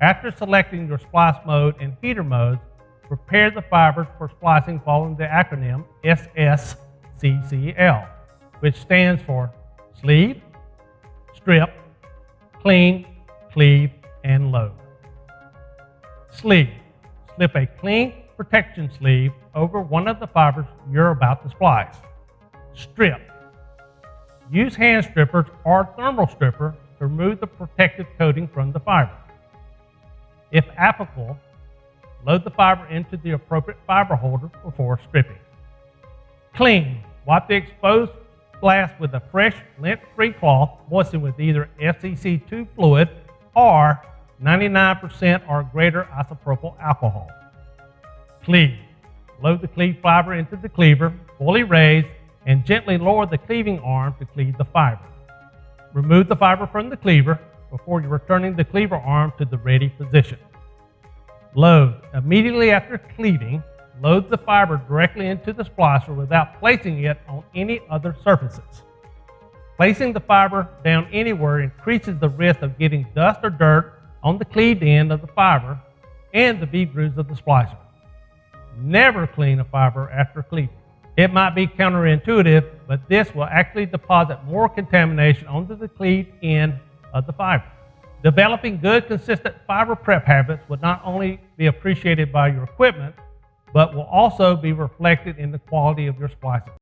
After selecting your splice mode and heater modes, prepare the fibers for splicing following the acronym SSCCL, which stands for sleeve, strip, clean, cleave, and load. Sleeve. Slip a clean protection sleeve over one of the fibers you're about to splice. Strip. Use hand strippers or thermal stripper to remove the protective coating from the fiber. If applicable, load the fiber into the appropriate fiber holder before stripping. Clean. Wipe the exposed glass with a fresh, lint-free cloth moistened with either FCC2 fluid or 99% or greater isopropyl alcohol. Cleave. Load the cleave fiber into the cleaver, fully raise, and gently lower the cleaving arm to cleave the fiber. Remove the fiber from the cleaver before you're returning the cleaver arm to the ready position. Load. Immediately after cleaving, load the fiber directly into the splicer without placing it on any other surfaces. Placing the fiber down anywhere increases the risk of getting dust or dirt on the cleaved end of the fiber and the V-grooves of the splicer. Never clean a fiber after cleaving. It might be counterintuitive, but this will actually deposit more contamination onto the cleaved end of the fiber. Developing good, consistent fiber prep habits will not only be appreciated by your equipment, but will also be reflected in the quality of your splicing.